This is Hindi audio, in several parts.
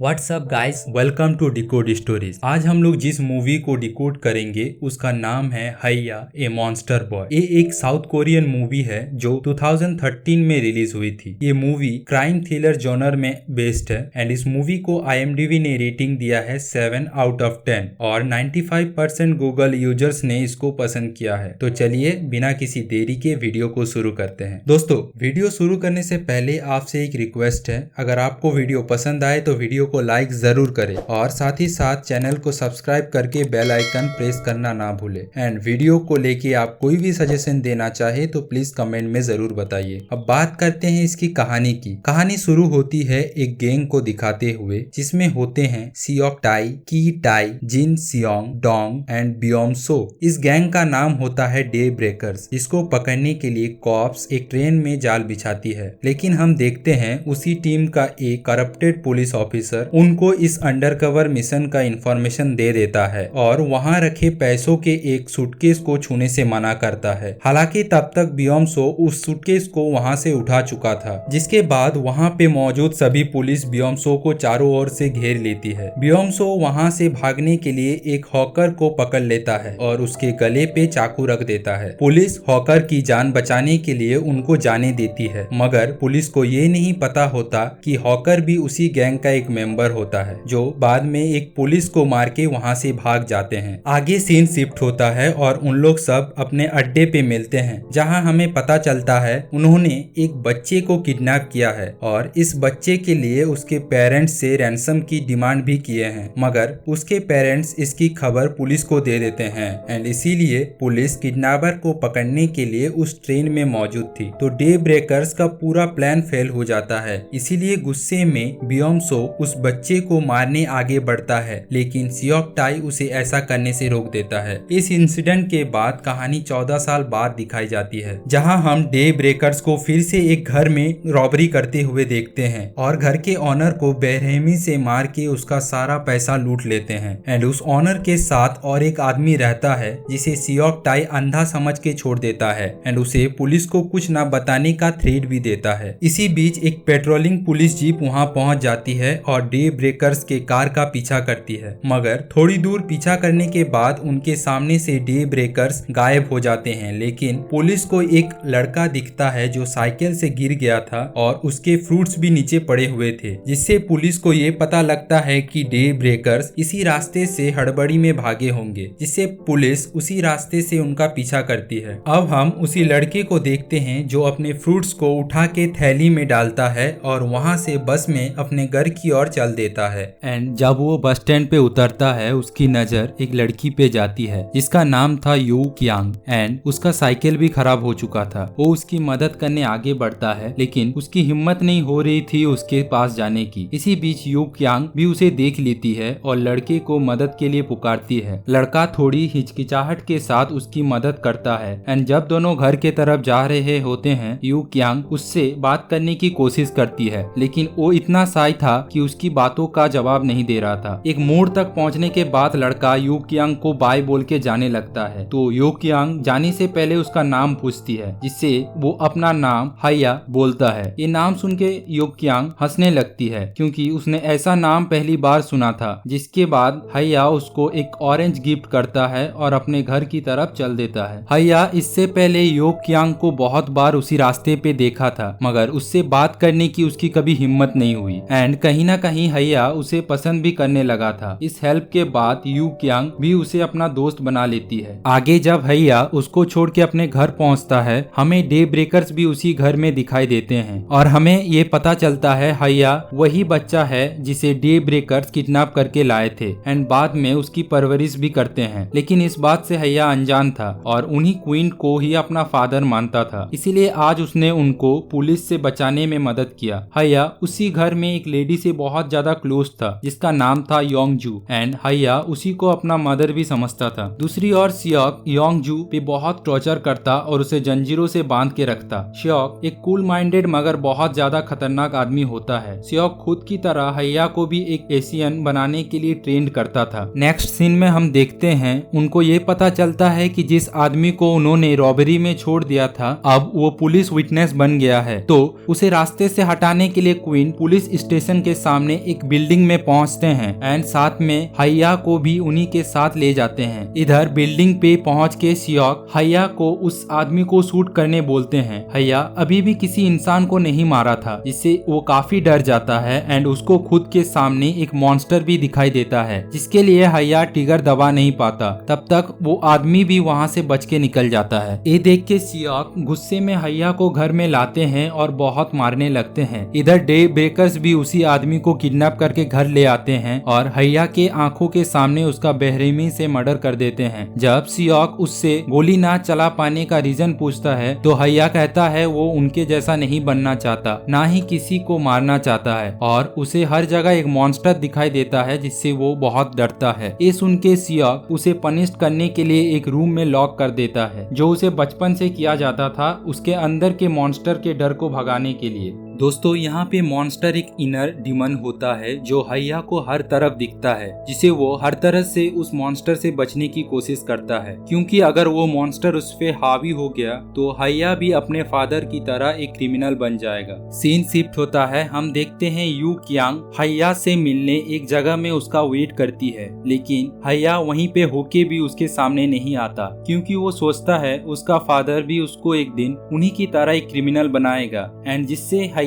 WhatsApp guys, welcome to decode stories. आज हम लोग जिस मूवी को डिकोड करेंगे उसका नाम है हैया ए मॉन्स्टर बॉय। ये एक साउथ कोरियन मूवी है जो 2013 में रिलीज हुई थी। ये मूवी क्राइम थ्रिलर जॉनर में बेस्ड है एंड इस मूवी को IMDb ने रेटिंग दिया है 7 आउट ऑफ 10 और 95% गूगल यूजर्स ने इसको पसंद किया है। तो चलिए बिना किसी देरी के वीडियो को शुरू करते हैं। दोस्तों, वीडियो शुरू करने से पहले आपसे एक रिक्वेस्ट है, अगर आपको वीडियो पसंद आए तो वीडियो को लाइक जरूर करें और साथ ही साथ चैनल को सब्सक्राइब करके बेल आइकन प्रेस करना ना भूले। एंड वीडियो को लेके आप कोई भी सजेशन देना चाहे तो प्लीज कमेंट में जरूर बताइए। अब बात करते हैं इसकी कहानी की। कहानी शुरू होती है एक गैंग को दिखाते हुए जिसमें होते हैं Seok Tae, Ki Tae, Jin Seong, Dong and Beom Soo. इस गैंग का नाम होता है डे ब्रेकर्स, जिसको पकड़ने के लिए कॉप्स एक ट्रेन में जाल बिछाती है। लेकिन हम देखते हैं उसी टीम का एक करप्टेड पुलिस ऑफिसर उनको इस अंडरकवर मिशन का इंफॉर्मेशन दे देता है और वहां रखे पैसों के एक सूटकेस को छूने से मना करता है। हालांकि तब तक बियोम सो उस सूटकेस को वहां से उठा चुका था, जिसके बाद वहां पे मौजूद सभी पुलिस बियोम सो को चारों ओर से घेर लेती है। बियोम सो वहां से भागने के लिए एक हॉकर को पकड़ लेता है और उसके गले पे चाकू रख देता है। पुलिस हॉकर की जान बचाने के लिए उनको जाने देती है, मगर पुलिस को ये नहीं पता होता कि हॉकर भी उसी गैंग का एक मेंबर होता है जो बाद में एक पुलिस को मार के वहां से भाग जाते हैं। आगे सीन शिफ्ट होता है और उन लोग सब अपने अड्डे पे मिलते हैं, जहां हमें पता चलता है उन्होंने एक बच्चे को किडनैप किया है और इस बच्चे के लिए उसके पेरेंट्स से रैंसम की डिमांड भी किए हैं, मगर उसके पेरेंट्स इसकी खबर पुलिस को दे देते हैं एंड इसीलिए पुलिस किडनैपर को पकड़ने के लिए उस ट्रेन में मौजूद थी। तो डे ब्रेकर्स का पूरा प्लान फेल हो जाता है। इसीलिए गुस्से में बियोम सो उस बच्चे को मारने आगे बढ़ता है, लेकिन सियोक टाई उसे ऐसा करने से रोक देता है। इस इंसिडेंट के बाद कहानी 14 साल बाद दिखाई जाती है, जहां हम डे ब्रेकर्स को फिर से एक घर में रॉबरी करते हुए देखते हैं और घर के ऑनर को बेरहमी से मार के उसका सारा पैसा लूट लेते हैं। एंड उस ऑनर के साथ और एक आदमी रहता है जिसे सियोक टाई अंधा समझ के छोड़ देता है एंड उसे पुलिस को कुछ न बताने का थ्रेट भी देता है। इसी बीच एक पेट्रोलिंग पुलिस जीप वहां पहुंच जाती है और डे ब्रेकर्स के कार का पीछा करती है, मगर थोड़ी दूर पीछा करने के बाद उनके सामने से डे ब्रेकर्स गायब हो जाते हैं। लेकिन पुलिस को एक लड़का दिखता है जो साइकिल से गिर गया था और उसके फ्रूट्स भी नीचे पड़े हुए थे, जिससे पुलिस को ये पता लगता है कि डे ब्रेकर्स इसी रास्ते से हड़बड़ी में भागे होंगे, जिससे पुलिस उसी रास्ते से उनका पीछा करती है। अब हम उसी लड़के को देखते हैं जो अपने फ्रूट्स को उठा के थैली में डालता है और वहां से बस में अपने घर की ओर चल देता है। एंड जब वो बस स्टैंड पे उतरता है उसकी नजर एक लड़की पे जाती है जिसका नाम था यू क्यांग एंड उसका साइकिल भी खराब हो चुका था। वो उसकी मदद करने आगे बढ़ता है, लेकिन उसकी हिम्मत नहीं हो रही थी उसके पास जाने की। इसी बीच यू क्यांग भी उसे देख लेती है और लड़के को मदद के लिए पुकारती है। लड़का थोड़ी हिचकिचाहट के साथ उसकी मदद करता है एंड जब दोनों घर के तरफ जा रहे होते हैं यू क्यांग उससे बात करने की कोशिश करती है, लेकिन वो इतना शाय था कि उसकी बातों का जवाब नहीं दे रहा था। एक मोड़ तक पहुंचने के बाद लड़का यू क्यांग को बाय बोल के जाने लगता है, तो यू क्यांग जाने से पहले उसका नाम पूछती है, जिससे वो अपना नाम हैया बोलता है। ये नाम सुन के यू क्यांग हंसने लगती है क्योंकि उसने ऐसा नाम पहली बार सुना था। जिसके बाद हैया उसको एक ऑरेंज गिफ्ट करता है और अपने घर की तरफ चल देता है। हैया इससे पहले यू क्यांग को बहुत बार उसी रास्ते पे देखा था, मगर उससे बात करने की उसकी कभी हिम्मत नहीं हुई एंड कहीं ना कहीं हैया उसे पसंद भी करने लगा था। इस हेल्प के बाद यू क्यांग भी उसे अपना दोस्त बना लेती है। आगे जब हैया उसको छोड़ के अपने घर पहुंचता है, हमें डे ब्रेकर्स भी उसी घर में दिखाई देते हैं और हमें ये पता चलता है हैया वही बच्चा है जिसे डे ब्रेकर्स किडनैप करके लाए थे एंड बाद में उसकी परवरिश भी करते हैं। लेकिन इस बात से हैया अनजान था और उन्हीं क्वीन को ही अपना फादर मानता था, इसीलिए आज उसने उनको पुलिस से बचाने में मदद किया। हैया उसी घर में एक लेडी से बहुत ज्यादा क्लोज था जिसका नाम था योंगजू एंड हैया उसी को अपना मदर भी समझता था। दूसरी ओर सियोक योंगजू पे बहुत टॉर्चर करता और उसे जंजीरों से बांध के रखता। सियोक एक कूल माइंडेड मगर बहुत ज्यादा खतरनाक आदमी होता है। सियोक खुद की तरह हैया को भी एक एशियन बनाने के लिए ट्रेंड करता था। नेक्स्ट सीन में हम देखते हैं उनको ये पता चलता है कि जिस आदमी को उन्होंने रॉबरी में छोड़ दिया था अब वो पुलिस विटनेस बन गया है, तो उसे रास्ते से हटाने के लिए क्वीन पुलिस स्टेशन के सामने सामने एक बिल्डिंग में पहुंचते हैं एंड साथ में हैया को भी उन्हीं के साथ ले जाते हैं। इधर बिल्डिंग पे पहुंच के सियोक हैया को उस आदमी को शूट करने बोलते हैं। हैया अभी भी किसी इंसान को नहीं मारा था, जिससे वो काफी डर जाता है एंड उसको खुद के सामने एक मॉन्स्टर भी दिखाई देता है, जिसके लिए हैया ट्रिगर दबा नहीं पाता। तब तक वो आदमी भी वहाँ से बच के निकल जाता है। ये देख के सियोक गुस्से में हैया को घर में लाते हैं और बहुत मारने लगते हैं। इधर डे ब्रेकर्स भी उसी आदमी को किडनैप करके घर ले आते हैं और हैया के आंखों के सामने उसका बेरहमी से मर्डर कर देते हैं। जब सियोक उससे गोली ना चला पाने का रीजन पूछता है तो हैया कहता है वो उनके जैसा नहीं बनना चाहता, ना ही किसी को मारना चाहता है और उसे हर जगह एक मॉन्स्टर दिखाई देता है जिससे वो बहुत डरता है। ये सुन के सियोक उसे पनिश करने के लिए एक रूम में लॉक कर देता है, जो उसे बचपन से किया जाता था उसके अंदर के मॉन्स्टर के डर को भगाने के लिए। दोस्तों यहाँ पे मॉन्स्टर एक इनर डिमन होता है जो हैया को हर तरफ दिखता है, जिसे वो हर तरह से उस मॉन्स्टर से बचने की कोशिश करता है, क्योंकि अगर वो मॉन्स्टर उस पे हावी हो गया तो हैया भी अपने फादर की तरह एक क्रिमिनल बन जाएगा। सीन शिफ्ट होता है, हम देखते हैं यू क्यांग हैया से मिलने एक जगह में उसका वेट करती है, लेकिन हैया वहीं पे होके भी उसके सामने नहीं आता, क्योंकि वो सोचता है उसका फादर भी उसको एक दिन उन्हीं की तरह एक क्रिमिनल बनाएगा एंड जिससे हैया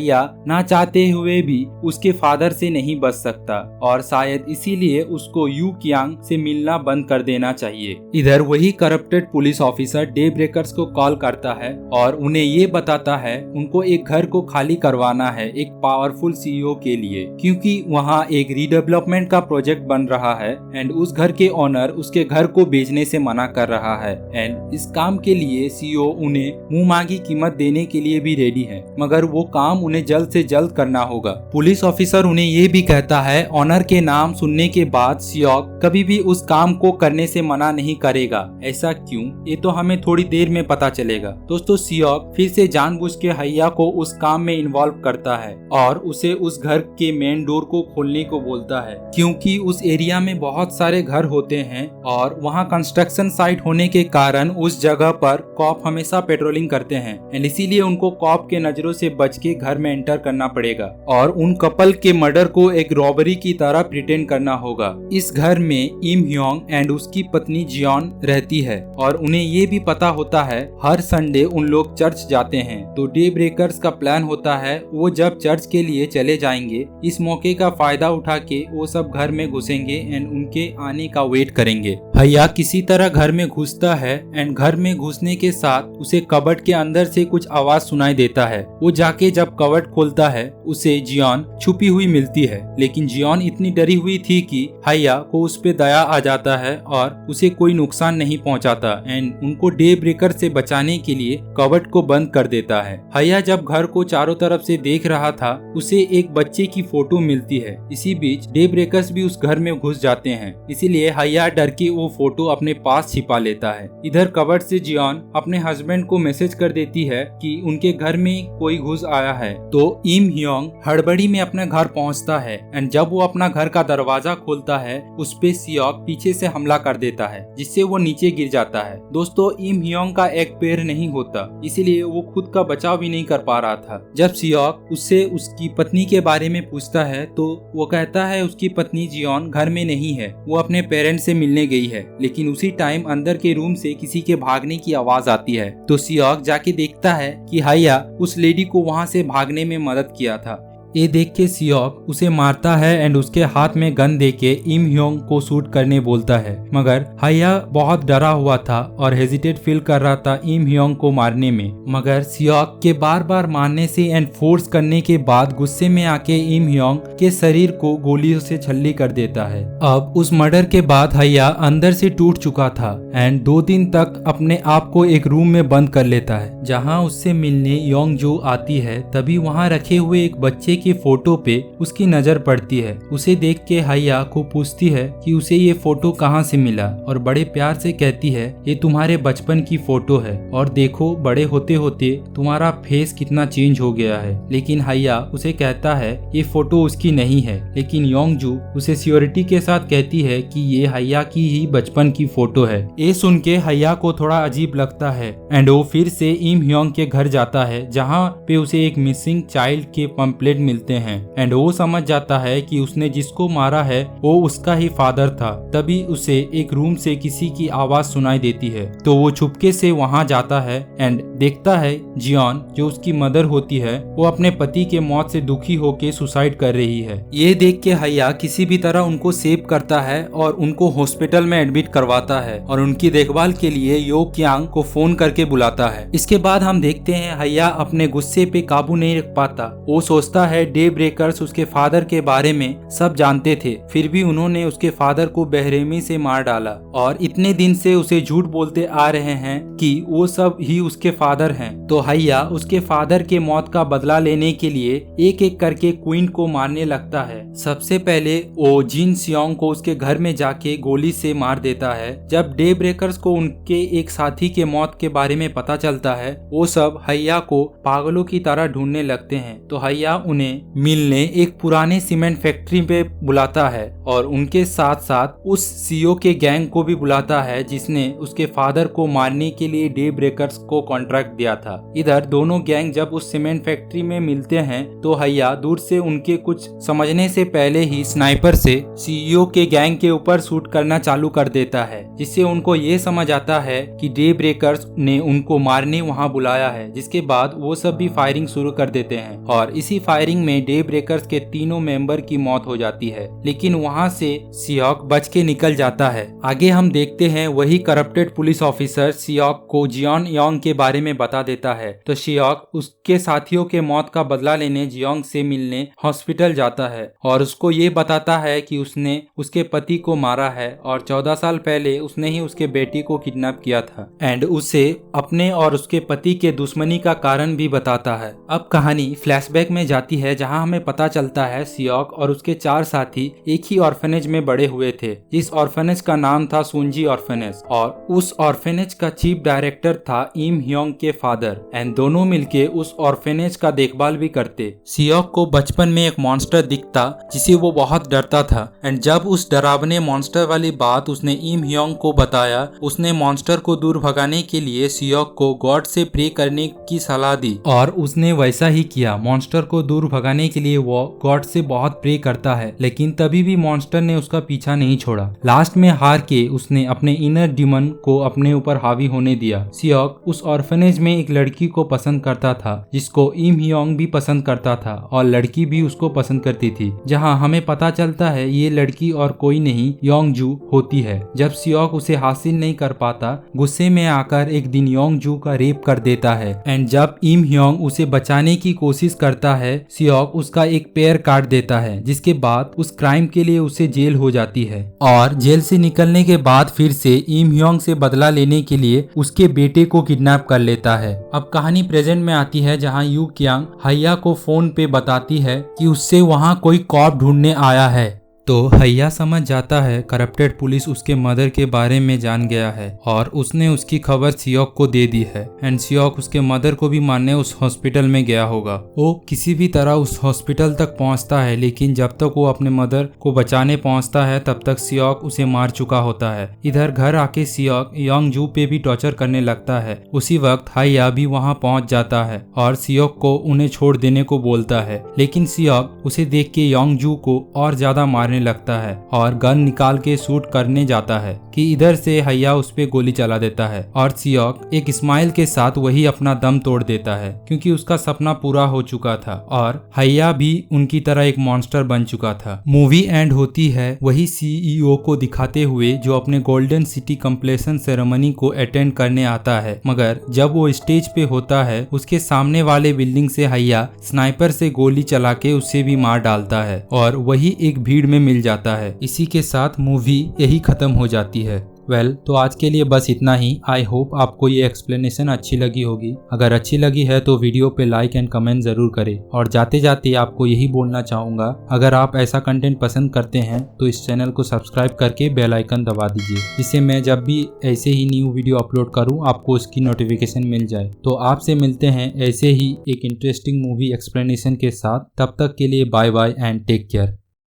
ना चाहते हुए भी उसके फादर से नहीं बच सकता और शायद इसीलिए उसको यू क्यांग से मिलना बंद कर देना चाहिए। इधर वही corrupted police officer day breakers को कॉल करता है और उन्हें ये बताता है उनको एक घर को खाली करवाना है एक पावरफुल सीईओ के लिए, क्योंकि वहाँ एक रीडेवलपमेंट का प्रोजेक्ट बन रहा है एंड उस घर के ओनर उसके घर को बेचने से मना कर रहा है एंड इस काम के लिए सीईओ उन्हें मुंह मांगी कीमत देने के लिए भी रेडी है, मगर वो काम उन्हें जल्द से जल्द करना होगा। पुलिस ऑफिसर उन्हें ये भी कहता है ऑनर के नाम सुनने के बाद सियोक कभी भी उस काम को करने से मना नहीं करेगा। ऐसा क्यों, ये तो हमें थोड़ी देर में पता चलेगा। दोस्तों सियोक फिर से जानबूझ के हैया को उस काम में इन्वॉल्व करता है और उसे उस घर के मेन डोर को खोलने को बोलता है, क्योंकि उस एरिया में बहुत सारे घर होते हैं और वहाँ कंस्ट्रक्शन साइट होने के कारण उस जगह पर कॉप हमेशा पेट्रोलिंग करते हैं एंड इसीलिए उनको कॉप के नजरों से बच के घर में एंटर करना पड़ेगा और उन कपल के मर्डर को एक रॉबरी की तरह प्रिटेंड करना होगा। इस घर में इम ह्योंग एंड उसकी पत्नी जियोन रहती है और उन्हें ये भी पता होता है हर संडे उन लोग चर्च जाते हैं। तो डे ब्रेकर्स का प्लान होता है वो जब चर्च के लिए चले जाएंगे इस मौके का फायदा उठा के वो सब घर में घुसेंगे एंड उनके आने का वेट करेंगे। हैया किसी तरह घर में घुसता है एंड घर में घुसने के साथ उसे कबर्ड के अंदर से कुछ आवाज सुनाई देता है। वो जाके जब कबर्ड खोलता है उसे जियोन छुपी हुई मिलती है, लेकिन जियोन इतनी डरी हुई थी कि हैया को उस पे दया आ जाता है और उसे कोई नुकसान नहीं पहुंचाता एंड उनको डे ब्रेकर से बचाने के लिए कबर्ड को बंद कर देता है। हैया जब घर को चारों तरफ से देख रहा था उसे एक बच्चे की फोटो मिलती है। इसी बीच डे ब्रेकर्स भी उस घर में घुस जाते हैं, इसीलिए हैया डर के वो फोटो अपने पास छिपा लेता है। इधर कबर्ड से जियोन अपने हस्बैंड को मैसेज कर देती है कि उनके घर में कोई घुस आया है। तो इम ह्योंग हड़बड़ी में अपने घर पहुंचता है एंड जब वो अपना घर का दरवाजा खोलता है उस पे सियोक पीछे से हमला कर देता है, जिससे वो नीचे गिर जाता है। दोस्तों इम ह्योंग का एक पैर नहीं होता, इसीलिए वो खुद का बचाव भी नहीं कर पा रहा था। जब सियोक उससे उसकी पत्नी के बारे में पूछता है तो वो कहता है उसकी पत्नी जियोन घर में नहीं है, वो अपने पेरेंट्स से मिलने गई है। लेकिन उसी टाइम अंदर के रूम से किसी के भागने की आवाज आती है, तो सियोक जाके देखता है कि हैया उस लेडी को वहाँ से भागने में मदद किया था। ये देख के सियोक उसे मारता है एंड उसके हाथ में गन देके इम ह्योंग को शूट करने बोलता है, मगर हैया बहुत डरा हुआ था और हेजिटेट फील कर रहा था इम ह्योंग को मारने में। मगर सियोक के बार बार मारने से एंड फोर्स करने के बाद गुस्से में आके इम ह्योंग के शरीर को गोलियों से छल्ली कर देता है। अब उस मर्डर के बाद हैया अंदर से टूट चुका था एंड 2 दिन तक अपने आप को एक रूम में बंद कर लेता है। जहाँ उससे मिलने योंग जो आती है तभी वहाँ रखे हुए एक बच्चे की फोटो पे उसकी नजर पड़ती है। उसे देख के हैया को पूछती है कि उसे ये फोटो कहाँ से मिला और बड़े प्यार से कहती है ये तुम्हारे बचपन की फोटो है और देखो बड़े होते होते तुम्हारा फेस कितना चेंज हो गया है। लेकिन हैया उसे कहता है ये फोटो उसकी नहीं है, लेकिन योंगजू उसे श्योरिटी के साथ कहती है कि ये हैया की ही बचपन की फोटो है। ये सुन के हैया को थोड़ा अजीब लगता है एंड वो फिर से इम ह्योंग के घर जाता है, जहाँ पे उसे एक मिसिंग चाइल्ड के पंपलेट मिलते हैं एंड वो समझ जाता है कि उसने जिसको मारा है वो उसका ही फादर था। तभी उसे एक रूम से किसी की आवाज सुनाई देती है, तो वो चुपके से वहां जाता है एंड देखता है जियोन जो उसकी मदर होती है वो अपने पति के मौत से दुखी होकर सुसाइड कर रही है। ये देख के हैया किसी भी तरह उनको सेव करता है और उनको हॉस्पिटल में एडमिट करवाता है और उनकी देखभाल के लिए यो क्यांग को फोन करके बुलाता है। इसके बाद हम देखते हैं हैया अपने गुस्से पे काबू नहीं रख पाता। वो सोचता है डे ब्रेकर्स उसके फादर के बारे में सब जानते थे, फिर भी उन्होंने उसके फादर को बेरहमी से मार डाला और इतने दिन से उसे झूठ बोलते आ रहे हैं कि वो सब ही उसके फादर हैं। तो हैया उसके फादर के मौत का बदला लेने के लिए एक एक करके क्वीन को मारने लगता है। सबसे पहले वो जिन सियोंग को उसके घर में जाके गोली से मार देता है। जब डे ब्रेकर्स को उनके एक साथी के मौत के बारे में पता चलता है वो सब हैया को पागलों की तरह ढूंढने लगते हैं। तो हैया उन्हें मिलने एक पुराने सीमेंट फैक्ट्री पे बुलाता है और उनके साथ साथ उस सीईओ के गैंग को भी बुलाता है जिसने उसके फादर को मारने के लिए डे ब्रेकर्स को कॉन्ट्रैक्ट दिया था। इधर दोनों गैंग जब उस सीमेंट फैक्ट्री में मिलते हैं तो हैया दूर से उनके कुछ समझने से पहले ही स्नाइपर से सीईओ के गैंग के ऊपर शूट करना चालू कर देता है, जिससे उनको ये समझ आता है कि डे ब्रेकर्स ने उनको मारने वहां बुलाया है। जिसके बाद वो सब भी फायरिंग शुरू कर देते हैं और इसी फायरिंग में डे ब्रेकर्स के तीनों मेंबर की मौत हो जाती है, लेकिन वहां से सियोक बच के निकल जाता है। आगे हम देखते हैं वही करप्टेड पुलिस ऑफिसर सियोक को जियोन योंग के बारे में बता देता है। तो सियोक उसके साथियों के मौत का बदला लेने जियोंग से मिलने हॉस्पिटल जाता है और उसको ये बताता है कि उसने उसके पति को मारा है और 14 साल पहले उसने ही उसके बेटी को किडनैप किया था एंड उसे अपने और उसके पति के दुश्मनी का कारण भी बताता है। अब कहानी फ्लैशबैक में जाती है जहां हमें पता चलता है सियोक और उसके 4 साथी एक ही ऑर्फेनेज में बड़े हुए थे। इस ऑर्फेनेज का नाम था सुनजी ऑर्फेनेज और उस ऑर्फेनेज का चीफ डायरेक्टर था इम ह्योंग के फादर एंड दोनों मिलके उस ऑर्फेनेज का देखभाल भी करते। सियोक को बचपन में एक मॉन्स्टर दिखता जिसे वो बहुत डरता था एंड जब उस डरावने मॉन्स्टर वाली बात उसने इम ह्योंग को बताया उसने मॉन्स्टर को दूर भगाने के लिए सियोक को गॉड से प्रे करने की सलाह दी और उसने वैसा ही किया। मॉन्स्टर को दूर भगाने के लिए वो गॉड से बहुत प्रे करता है, लेकिन तभी भी मॉन्स्टर ने उसका पीछा नहीं छोड़ा। लास्ट में हार के उसने अपने इनर डिमन को अपने ऊपर हावी होने दिया। सियोक उस ऑर्फेनेज में एक लड़की को पसंद करता था जिसको इम ह्योंग भी पसंद करता था और लड़की भी उसको पसंद करती थी। जहां हमें पता चलता है ये लड़की और कोई नहीं योंगजू होती है। जब सियोक उसे हासिल नहीं कर पाता गुस्से में आकर एक दिन योंगजू का रेप कर देता है एंड जब इम ह्योंग उसे बचाने की कोशिश करता है सियोक उसका एक पैर काट देता है, जिसके बाद उस क्राइम के लिए उसे जेल हो जाती है और जेल से निकलने के बाद फिर से इम ह्योंग से बदला लेने के लिए उसके बेटे को किडनैप कर लेता है। अब कहानी प्रेजेंट में आती है जहां यू क्यांग हैया को फोन पे बताती है कि उससे वहां कोई कॉप ढूंढने आया है। तो हैया समझ जाता है करप्टेड पुलिस उसके मदर के बारे में जान गया है और उसने उसकी खबर सियोक को दे दी है एंड सियोक उसके मदर को भी मारने उस हॉस्पिटल में गया होगा। वो किसी भी तरह उस हॉस्पिटल तक पहुंचता है, लेकिन जब तक वो अपने मदर को बचाने पहुंचता है तब तक सियोक उसे मार चुका होता है। इधर घर आके सियोक योंगजू पे भी टॉर्चर करने लगता है। उसी वक्त हैया भी वहां पहुंच जाता है और सियोक को उन्हें छोड़ देने को बोलता है, लेकिन सियोक उसे देख के योंगजू को और ज्यादा मारने लगता है और गन निकाल के शूट करने जाता है कि इधर से हैया उस पे गोली चला देता है और सियोक एक स्माइल के साथ वही अपना दम तोड़ देता है क्योंकि उसका सपना पूरा हो चुका था और हैया भी उनकी तरह एक मॉन्स्टर बन चुका था। मूवी एंड होती है वही सीईओ को दिखाते हुए जो अपने गोल्डन सिटी कंप्लीशन सेरेमनी को अटेंड करने आता है, मगर जब वो स्टेज पे होता है उसके सामने वाले बिल्डिंग से हैया स्नाइपर से गोली चला के उसे भी मार डालता है और वही एक भीड़ में मिल जाता है। इसी के साथ मूवी यही खत्म हो जाती है। तो आज के लिए बस इतना ही। आई होप आपको ये एक्सप्लेनेशन अच्छी लगी होगी। अगर अच्छी लगी है तो वीडियो पे लाइक एंड कमेंट जरूर करें और जाते जाते आपको यही बोलना चाहूँगा, अगर आप ऐसा कंटेंट पसंद करते हैं तो इस चैनल को सब्सक्राइब करके बेल आइकन दबा दीजिए, जिससे मैं जब भी ऐसे ही न्यू वीडियो अपलोड करूँ आपको उसकी नोटिफिकेशन मिल जाए। तो आपसे मिलते हैं ऐसे ही एक इंटरेस्टिंग मूवी एक्सप्लेनेशन के साथ। तब तक के लिए bye bye and take care.